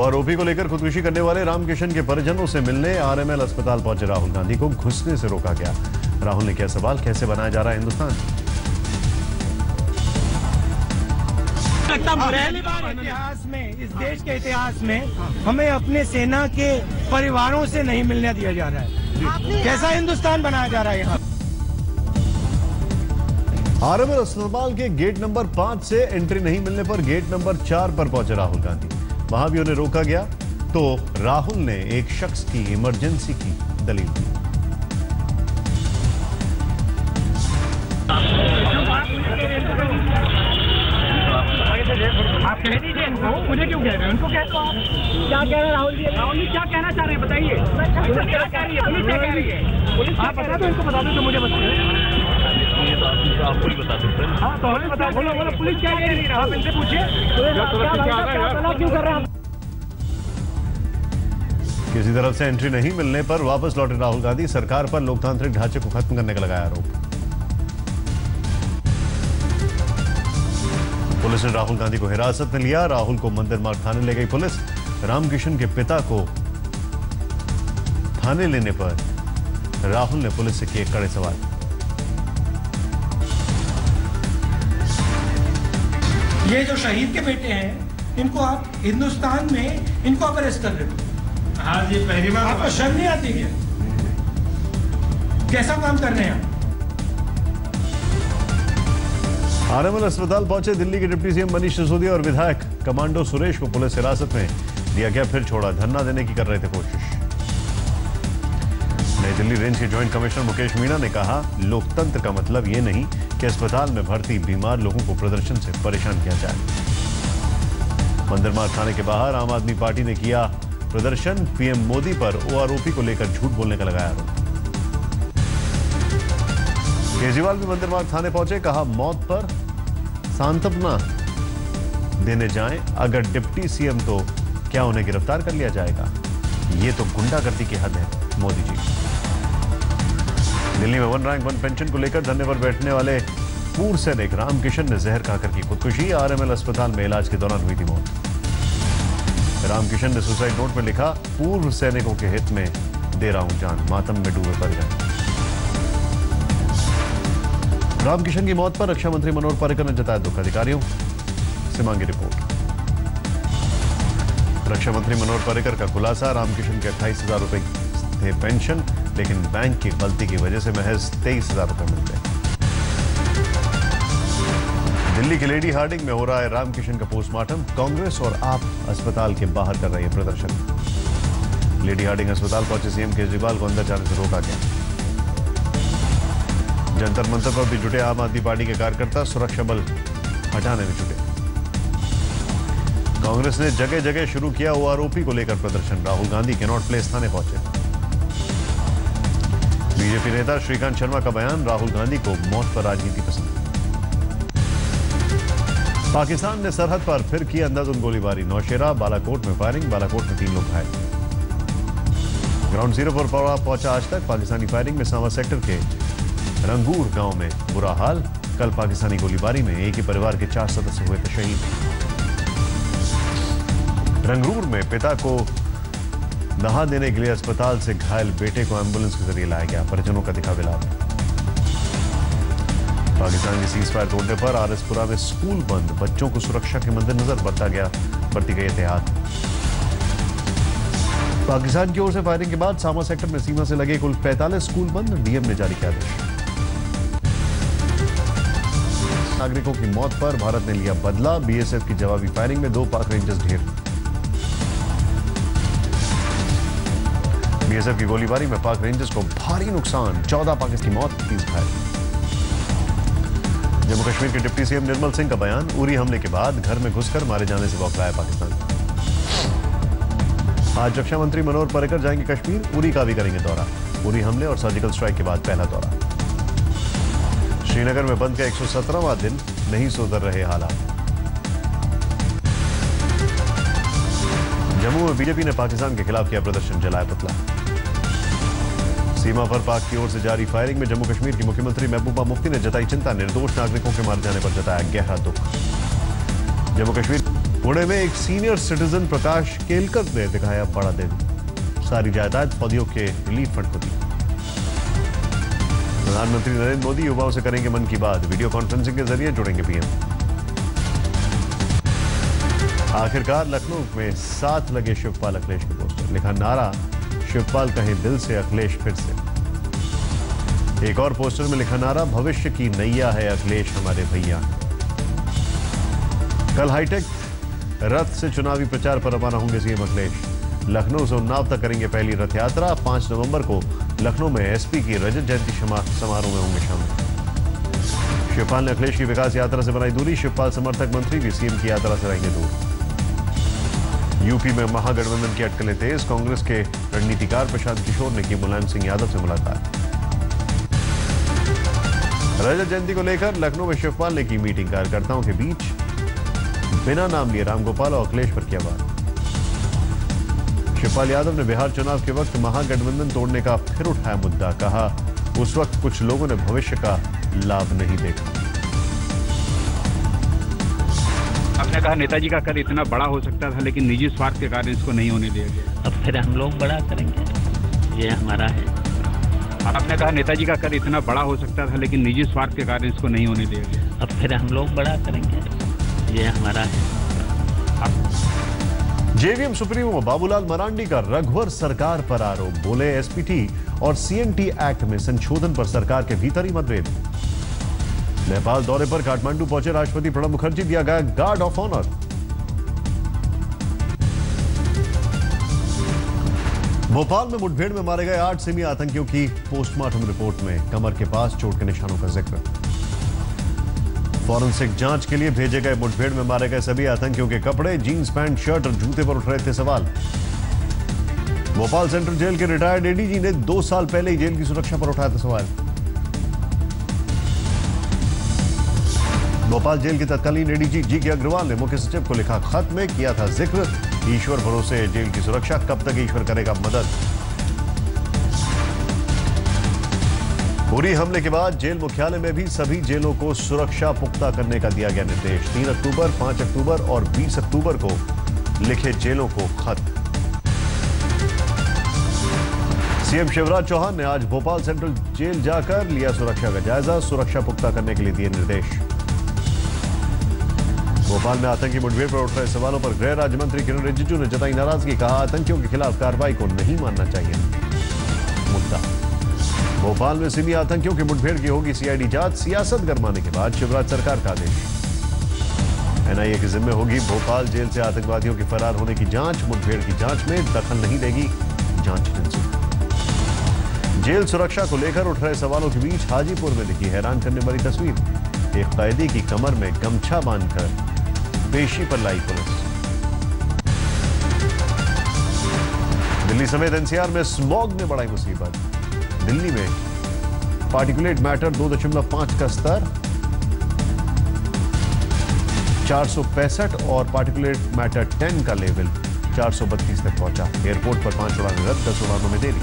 आरोपी को लेकर खुदकुशी करने वाले रामकिशन के परिजनों से मिलने आरएमएल अस्पताल पहुंचे राहुल गांधी को घुसने से रोका गया। राहुल ने किया सवाल, कैसे बनाया जा रहा है हिंदुस्तान। पहली बार इतिहास में, इस देश के इतिहास में हमें अपने सेना के परिवारों से नहीं मिलने दिया जा रहा है। कैसा हिंदुस्तान बनाया जा रहा है यहाँ। आरएमएल अस्पताल के गेट नंबर 5 से एंट्री नहीं मिलने पर गेट नंबर 4 पर पहुंचे राहुल गांधी। वहां भी उन्हें रोका गया तो राहुल ने एक शख्स की इमरजेंसी की दलील दी। आप कह दीजिए इनको, मुझे क्यों कह रहे हैं? उनको कह दो आप। क्या कह रहे हैं राहुल जी? राहुल जी क्या कहना चाह रहे हैं बताइए। पुलिस क्या कह रही है? पुलिस क्या कह रही है? पुलिस आप बता दो, इनको बता दो तो मुझे बताइए। आपको ही बता सकते हैं। हाँ तो हमें बता, बोलो बोलो पुलिस क्या कह रही है? आप इनसे पूछिए क्यों कर रहे हैं। किसी तरफ से एंट्री नहीं मिलने पर वापस लौटे राहुल गांधी। सरकार पर लोकतांत्रिक ढांचे को खत्म करने का लगाया आरोप। पुलिस ने राहुल गांधी को हिरासत में लिया। राहुल को मंदिर मार्ग थाने ले गई पुलिस। रामकिशन के पिता को थाने लेने पर राहुल ने पुलिस से किए कड़े सवाल। ये जो शहीद के बेटे हैं, इनको आप हिंदुस्तान में इनको आप अरेस्ट कर रहे हो। हाँ जी, पहली बार आपको शर्म नहीं आती क्या? कैसा काम कर रहे हैं आप? आरएमएल अस्पताल पहुंचे दिल्ली के डिप्टी सीएम मनीष सिसोदिया और विधायक कमांडो सुरेश को पुलिस हिरासत में लिया गया, फिर छोड़ा। धरना देने की कर रहे थे कोशिश। नई दिल्ली रेंज के ज्वाइंट कमिश्नर मुकेश मीणा ने कहा, लोकतंत्र का मतलब ये नहीं कि अस्पताल में भर्ती बीमार लोगों को प्रदर्शन से परेशान किया जाए। मंदिर मार्ग थाने के बाहर आम आदमी पार्टी ने किया प्रदर्शन। पीएम मोदी पर ओआरओपी को लेकर झूठ बोलने का लगाया आरोप। केजरीवाल भी मंदिर मार्ग थाने पहुंचे। कहा, मौत पर सांत्वना देने जाएं, अगर डिप्टी सीएम तो क्या उन्हें गिरफ्तार कर लिया जाएगा? ये तो गुंडागर्दी की हद है मोदी जी। दिल्ली में वन रैंक वन पेंशन को लेकर धरने पर बैठने वाले पूर्व सैनिक रामकिशन ने जहर खाकर की खुदकुशी। आरएमएल अस्पताल में इलाज के दौरान हुई थी मौत। रामकिशन ने सुसाइड नोट में लिखा, पूर्व सैनिकों के हित में दे रहा हूं जान, मातम में डूबे परिजन। रामकिशन की मौत पर रक्षा मंत्री मनोहर पर्रिकर ने जताया दुख। अधिकारियों से मांगी रिपोर्ट। रक्षा मंत्री मनोहर पर्रिकर का खुलासा, रामकिशन के 28,000 रुपए थे पेंशन, लेकिन बैंक की गलती की वजह से महज 23,000 रुपए मिलते। दिल्ली के लेडी हार्डिंग में हो रहा है रामकिशन का पोस्टमार्टम। कांग्रेस और आप अस्पताल के बाहर कर रही है प्रदर्शन। लेडी हार्डिंग अस्पताल पहुंचे सीएम केजरीवाल को अंदर जाने से रोका गया। जंतर मंतर पर भी जुटे आम आदमी पार्टी के कार्यकर्ता सुरक्षा बल हटाने में जुटे। कांग्रेस ने जगह जगह शुरू किया ओआरओपी को लेकर प्रदर्शन। राहुल गांधी कैनॉट प्लेस थाने पहुंचे। बीजेपी नेता श्रीकांत शर्मा का बयान, राहुल गांधी को मौत पर राजनीति पसंद। पाकिस्तान ने सरहद पर फिर की अंधाधुंध गोलीबारी। नौशेरा बालाकोट में फायरिंग, बालाकोट में 3 लोग घायल। ग्राउंड जीरो पर पहुंचा आज तक। पाकिस्तानी फायरिंग में सामा सेक्टर के रंगूर गांव में बुरा हाल। कल पाकिस्तानी गोलीबारी में एक ही परिवार के 4 सदस्य हुए थे शहीद। रंगूर में पिता को नहा देने के लिए अस्पताल से घायल बेटे को एम्बुलेंस के जरिए लाया गया। परिजनों का दिखा विलाप। पाकिस्तान की सीज फायर तोड़ने पर आरएसपुरा में स्कूल बंद। बच्चों को सुरक्षा के मद्देनजर बरती गई एहतियात। पाकिस्तान की ओर से फायरिंग के बाद सामा सेक्टर में सीमा से लगे कुल 45 स्कूल बंद। डीएम ने जारी किया आदेश। नागरिकों की मौत पर भारत ने लिया बदला। बीएसएफ की जवाबी फायरिंग में 2 पाक रेंजर्स ढेर। बीएसएफ की गोलीबारी में पाक रेंजर्स को भारी नुकसान। 14 पाकिस्तानी की मौत, 30 घायल। जम्मू कश्मीर के डिप्टी सीएम निर्मल सिंह का बयान, उरी हमले के बाद घर में घुसकर मारे जाने से बौखलाया पाकिस्तान। आज रक्षा मंत्री मनोहर पर्रिकर जाएंगे कश्मीर। उरी का भी करेंगे दौरा। उरी हमले और सर्जिकल स्ट्राइक के बाद पहला दौरा। श्रीनगर में बंद का 117वां दिन, नहीं सुधर रहे हालात। जम्मू में बीजेपी ने पाकिस्तान के खिलाफ किया प्रदर्शन, जलाया पुतला। सीमा पर पाक की ओर से जारी फायरिंग में जम्मू कश्मीर की मुख्यमंत्री महबूबा मुफ्ती ने जताई चिंता। निर्दोष नागरिकों के मारे जाने पर जताया गहरा दुख। जम्मू कश्मीर पुणे में एक सीनियर सिटीजन प्रकाश केलकर ने दिखाया बड़ा दिन, सारी जायदाद फौजियों के रिलीफ फंड को दी। प्रधानमंत्री नरेंद्र मोदी युवाओं से करेंगे मन की बात, वीडियो कॉन्फ्रेंसिंग के जरिए जुड़ेंगे पीएम। आखिरकार लखनऊ में साथ लगे शिवपाल अखिलेश के पोस्टर, लिखा नारा शिवपाल कहें दिल से, अखिलेश फिर से। एक और पोस्टर में लिखा नारा भविष्य की नैया है, अखिलेश हमारे भैया। कल हाईटेक रथ से चुनावी प्रचार पर रवाना होंगे सीएम अखिलेश। लखनऊ से उन्नाव तक करेंगे पहली रथ यात्रा। 5 नवंबर को लखनऊ में एसपी की रजत जयंती समारोह में होंगे शामिल। शिवपाल ने अखिलेश की विकास यात्रा से बनाई दूरी, शिवपाल समर्थक मंत्री भी सीएम की यात्रा से रहेंगे दूर। यूपी में महागठबंधन की अटकलें तेज, कांग्रेस के रणनीतिकार प्रशांत किशोर ने की मुलायम सिंह यादव से मुलाकात। रजत जयंती को लेकर लखनऊ में शिवपाल ने की मीटिंग, कार्यकर्ताओं के बीच बिना नाम लिए रामगोपाल और अखिलेश पर किया बात। शिवपाल यादव ने बिहार चुनाव के वक्त महागठबंधन तोड़ने का फिर उठाया मुद्दा, कहा उस वक्त कुछ लोगों ने भविष्य का लाभ नहीं देखा। आपने कहा नेताजी का कद इतना बड़ा हो सकता था, लेकिन निजी स्वार्थ के कारण इसको नहीं होने दिया गया। अब फिर हम लोग बड़ा करेंगे, ये हमारा है। आपने कहा नेताजी का कद इतना बड़ा हो सकता था, लेकिन निजी स्वार्थ के कारण इसको नहीं होने दिया गया। अब फिर हम लोग बड़ा करेंगे, ये हमारा है। जेवीएम सुप्रीमो बाबूलाल मरांडी का रघुवर सरकार पर आरोप, बोले एसपीटी और सीएनटी एक्ट में संशोधन पर सरकार के भीतर ही मतभेद। नेपाल दौरे पर काठमांडू पहुंचे राष्ट्रपति प्रणब मुखर्जी, दिया गया गार्ड ऑफ ऑनर। भोपाल में मुठभेड़ में मारे गए 8 सिमी आतंकियों की पोस्टमार्टम रिपोर्ट में कमर के पास चोट के निशानों का जिक्र। फॉरेंसिक जांच के लिए भेजे गए मुठभेड़ में मारे गए सभी आतंकियों के कपड़े, जीन्स पैंट, शर्ट और जूते पर उठ रहे थे सवाल। भोपाल सेंट्रल जेल के रिटायर्ड एडीजी ने 2 साल पहले ही जेल की सुरक्षा पर उठाया था सवाल। भोपाल जेल के तत्कालीन एडीजी जी के अग्रवाल ने मुख्य सचिव को लिखा खत में किया था जिक्र, ईश्वर भरोसे जेल की सुरक्षा, कब तक ईश्वर करेगा मदद। उरी हमले के बाद जेल मुख्यालय में भी सभी जेलों को सुरक्षा पुख्ता करने का दिया गया निर्देश। 3 अक्टूबर, 5 अक्टूबर और 20 अक्टूबर को लिखे जेलों को खत। सीएम शिवराज चौहान ने आज भोपाल सेंट्रल जेल जाकर लिया सुरक्षा का जायजा, सुरक्षा पुख्ता करने के लिए दिए निर्देश। भोपाल में आतंकी मुठभेड़ पर उठ रहे सवालों पर गृह राज्य मंत्री किरण रिजिजू ने जताई नाराजगी, कहा आतंकियों के खिलाफ कार्रवाई को नहीं मानना चाहिए मुद्दा। भोपाल में सिमी आतंकियों की मुठभेड़ की होगी सीआईडी जांच, सियासत गरमाने के बाद शिवराज सरकार का आदेश। एनआईए के जिम्मे होगी भोपाल जेल से आतंकवादियों के फरार होने की जांच, मुठभेड़ की जांच में दखल नहीं देगी जांच एजेंसी। जेल सुरक्षा को लेकर उठ रहे सवालों के बीच हाजीपुर में दिखी हैरान करने वाली तस्वीर, एक कैदी की कमर में गमछा बांधकर पेशी पर लाई पुलिस। दिल्ली समेत एनसीआर में स्मॉग ने बढ़ाई मुसीबत। दिल्ली में पार्टिकुलेट मैटर 2.5 का स्तर 465 और पार्टिकुलेट मैटर 10 का लेवल 432 तक पहुंचा। एयरपोर्ट पर 5 उड़ानें रद्द, 10 उड़ानों में देरी।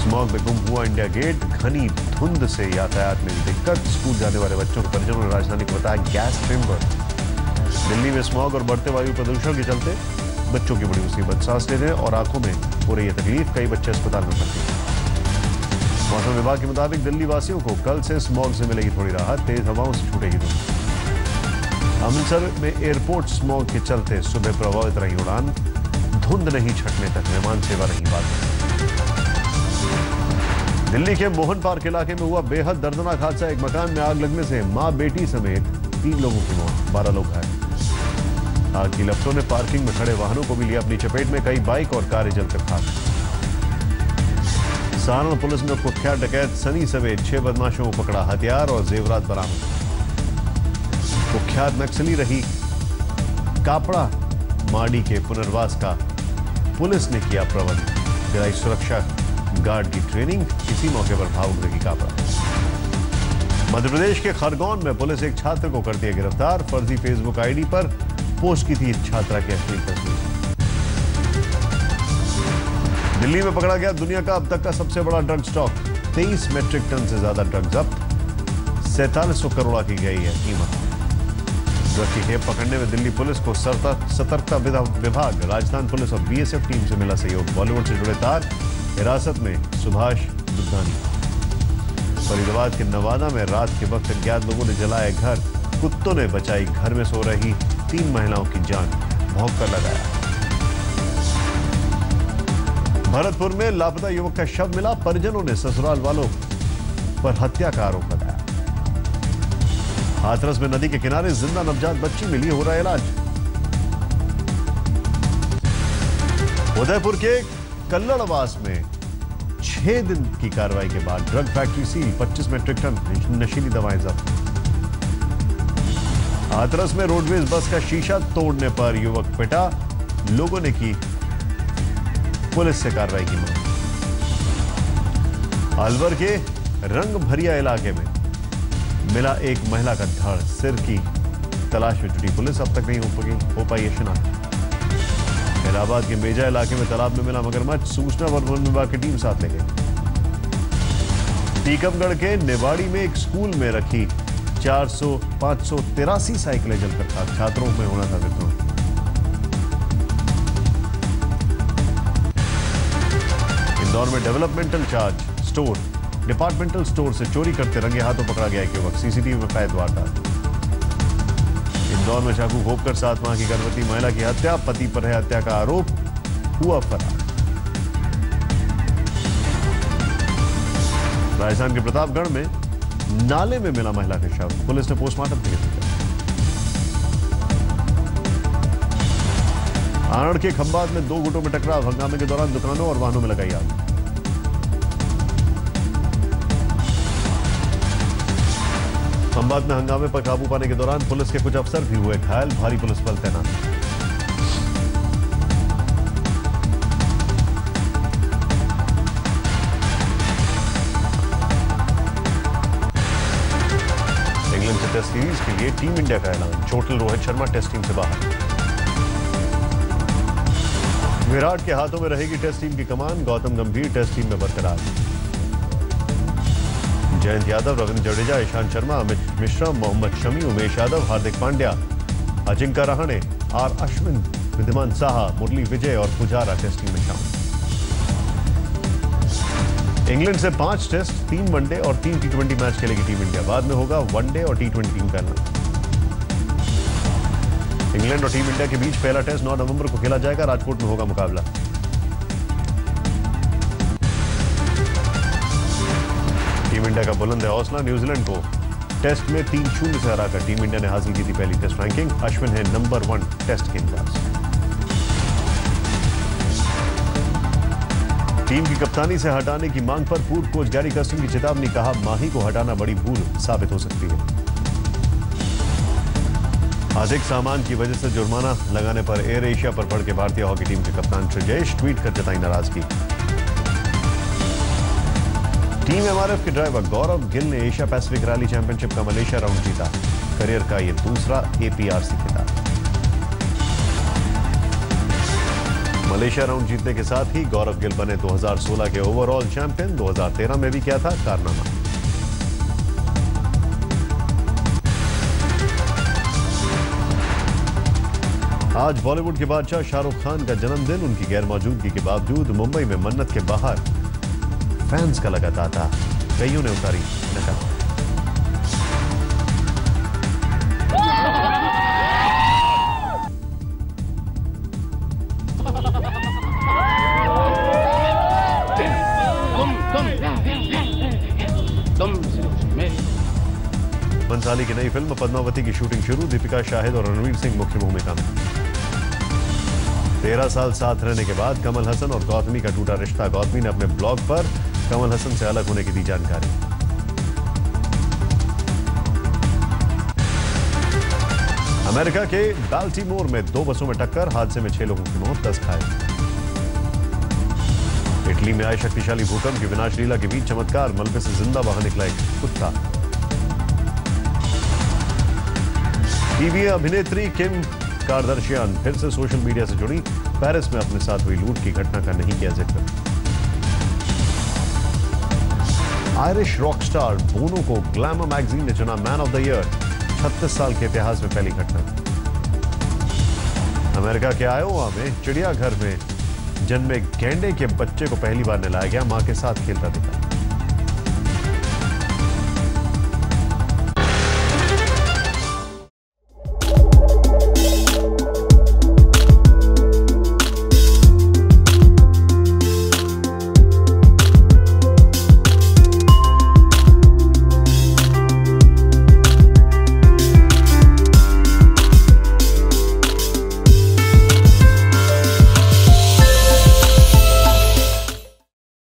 स्मॉग में गुम हुआ इंडिया गेट, घनी धुंध से यातायात में दिक्कत, स्कूल जाने वाले बच्चों के परिजनों ने राजधानी को बताया गैस चेंबर। दिल्ली में स्मॉग और बढ़ते वायु प्रदूषण के चलते बच्चों की बड़ी मुसीबत, सांस लेने और आंखों में हो रही है तकलीफ, कई बच्चे अस्पताल में भर्ती। मौसम विभाग के मुताबिक दिल्ली वासियों को कल से स्मॉग से मिलेगी थोड़ी राहत, तेज हवाओं से छूटेगी धुंध। अमृतसर में एयरपोर्ट स्मॉग के चलते सुबह प्रभावित रही उड़ान, धुंध नहीं छटने तक विमान सेवा नहीं बाधित। दिल्ली के मोहन पार्क इलाके में हुआ बेहद दर्दनाक हादसा, एक मकान में आग लगने से मां बेटी समेत 3 लोगों की मौत, 12 लोग घायल। आग की लपटों ने पार्किंग में खड़े वाहनों को भी लिया अपनी चपेट में, कई बाइक और कारें जलकर खाक। सहारनपुर पुलिस ने कुख्यात डकैत सनी समेत 6 बदमाशों को पकड़ा, हथियार और जेवरात बरामद। कुख्यात नक्सली रही कापड़ा माड़ी के पुनर्वास का पुलिस ने किया प्रबंध, दिलाई सुरक्षा गार्ड की ट्रेनिंग, इसी मौके पर भावुक रही कापड़ा। मध्य प्रदेश के खरगोन में पुलिस एक छात्र को करती है गिरफ्तार, फर्जी फेसबुक आईडी पर पोस्ट की थी छात्रा की अश्लील तस्वीर। दिल्ली में पकड़ा गया दुनिया का अब तक का सबसे बड़ा ड्रग स्टॉक, 23 मेट्रिक टन से ज्यादा ड्रग जब्त, 4700 करोड़ की गई है कीमत। ड्रग की खेप पकड़ने में दिल्ली पुलिस को सतर्कता विभाग, राजस्थान पुलिस और बीएसएफ टीम से मिला सहयोग। बॉलीवुड से जुड़े तार, हिरासत में सुभाष दुधानी। फरीदाबाद के नवादा में रात के वक्त अज्ञात लोगों ने जलाया घर, कुत्तों ने बचाई घर में सो रही 3 महिलाओं की जान, भौंक कर लगाया। भरतपुर में लापता युवक का शव मिला, परिजनों ने ससुराल वालों पर हत्या का आरोप लगाया। हाथरस में नदी के किनारे जिंदा नवजात बच्ची मिली, हो रहा है इलाज। उदयपुर के कल्लड़वास में 6 दिन की कार्रवाई के बाद drug factory seal, 25 metric ton नशीली दवाएं जब्त। हाथरस में रोडवेज बस का शीशा तोड़ने पर युवक पिटा, लोगों ने की पुलिस से कार्रवाई की मांग। अलवर के रंग भरिया इलाके में मिला एक महिला का धड़, सिर की तलाश में जुटी पुलिस, अब तक नहीं हो पाई है शिनाख्त। इलाहाबाद के मेजा इलाके में तालाब में मिला मगरमच्छ, सूचना और वन विभाग की टीम साथ ले गई। टीकमगढ़ के नेवाड़ी में एक स्कूल में रखी 583 साइकिलें जलकर खाक, छात्रों में होना था वितरण। इंदौर में डिपार्टमेंटल स्टोर से चोरी करते रंगे हाथों पकड़ा गया एक युवक, सीसीटीवी में कैद वारदात। इंदौर में चाकू घोंपकर 7 माह की गर्भवती महिला की हत्या, पति पर है हत्या का आरोप, हुआ फरार। राजस्थान के प्रतापगढ़ में नाले में मिला महिला का शव, पुलिस ने पोस्टमार्टम के लिए भेजा। आणंद के खंभात में 2 गुटों में टकराव, हंगामे के दौरान दुकानों और वाहनों में लगाई आग। खंभात में हंगामे पर काबू पाने के दौरान पुलिस के कुछ अफसर भी हुए घायल, भारी पुलिस बल तैनात। इंग्लैंड से टेस्ट सीरीज के लिए टीम इंडिया का ऐलान, चोटिल रोहित शर्मा टेस्ट टीम से बाहर। विराट के हाथों में रहेगी टेस्ट टीम की कमान, गौतम गंभीर टेस्ट टीम में बरकरार। जयंत यादव, रविंद्र जडेजा, ईशांत शर्मा, अमित मिश्रा, मोहम्मद शमी, उमेश यादव, हार्दिक पांड्या, अजिंक्य रहाणे, आर अश्विन, विद्यमान साहा, मुरली विजय और पुजारा टेस्ट टीम में शामिल। इंग्लैंड से 5 टेस्ट, 3 वनडे और 3 T20 मैच खेलेगी टीम इंडिया, बाद में होगा वनडे और T20 टीम का ऐलान। इंग्लैंड और टीम इंडिया के बीच पहला टेस्ट 9 नवंबर को खेला जाएगा, राजकोट में होगा मुकाबला। टीम इंडिया का बुलंद है हौसला, न्यूजीलैंड को टेस्ट में 3-0 से हराकर टीम इंडिया ने हासिल की थी पहली टेस्ट रैंकिंग। अश्विन है नंबर 1 टेस्ट गेंदबाज। टीम की कप्तानी से हटाने की मांग पर पूर्व कोच गैरी कर्स्टन की चेतावनी, कहा माही को हटाना बड़ी भूल साबित हो सकती है। अधिक सामान की वजह से जुर्माना लगाने पर एयर एशिया पर भड़के भारतीय हॉकी टीम के कप्तान श्रीजेश, ट्वीट कर जताई नाराजगी। टीम एमआरएफ के ड्राइवर गौरव गिल ने एशिया पैसिफिक रैली चैंपियनशिप का मलेशिया राउंड जीता, करियर का यह दूसरा एपीआरसी खिताब। मलेशिया राउंड जीतने के साथ ही गौरव गिल बने 2016 के ओवरऑल चैंपियन, 2013 में भी किया था कारनामा। आज बॉलीवुड के बादशाह शाहरुख खान का जन्मदिन, उनकी गैरमौजूदगी के बावजूद मुंबई में मन्नत के बाहर फैंस का लगा तांता, कईयों ने उतारी नकल। बंसाली की नई फिल्म पद्मावती की शूटिंग शुरू, दीपिका शाहिद और रणवीर सिंह मुख्य भूमिका में। 13 साल साथ रहने के बाद कमल हसन और गौतमी का टूटा रिश्ता, गौतमी ने अपने ब्लॉग पर कमल हसन से अलग होने की दी जानकारी। अमेरिका के बाल्टीमोर में 2 बसों में टक्कर, हादसे में 6 लोगों की मौत, 10 घायल। इटली में आए शक्तिशाली भूकंप की विनाश लीला के बीच चमत्कार, मलबे से जिंदा बाहर निकला एक कुत्ता। टीवी अभिनेत्री किम कार्दाशियान फिर से सोशल मीडिया से जुड़ी, पेरिस में अपने साथ हुई लूट की घटना का नहीं किया जिक्र। आयरिश रॉकस्टार बोनो को ग्लैमर मैगजीन ने चुना मैन ऑफ द ईयर, 36 साल के इतिहास में पहली घटना। अमेरिका के आयोवा में चिड़ियाघर में जन्मे गैंडे के बच्चे को पहली बार नहलाया गया। मां के साथ खेलता दिखा।